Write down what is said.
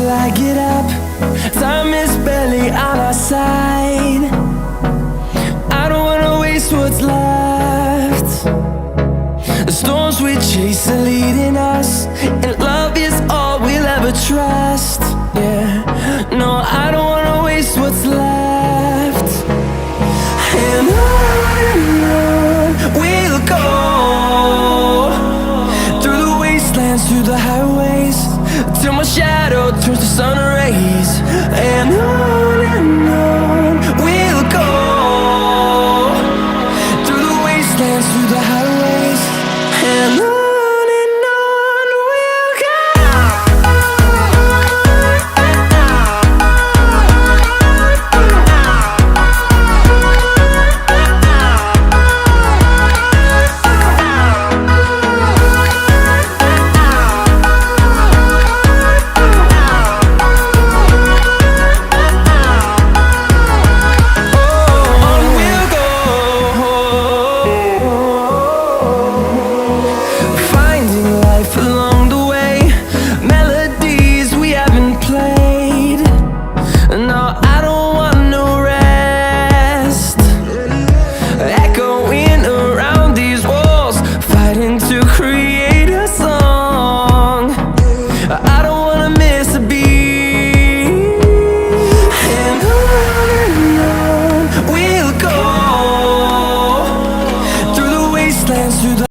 till I get up. Time is barely on our side. I don't wanna waste what's left. The storms we chase are leading us, and love is all we'll ever trust. Yeah, no, I don't wanna waste what's left.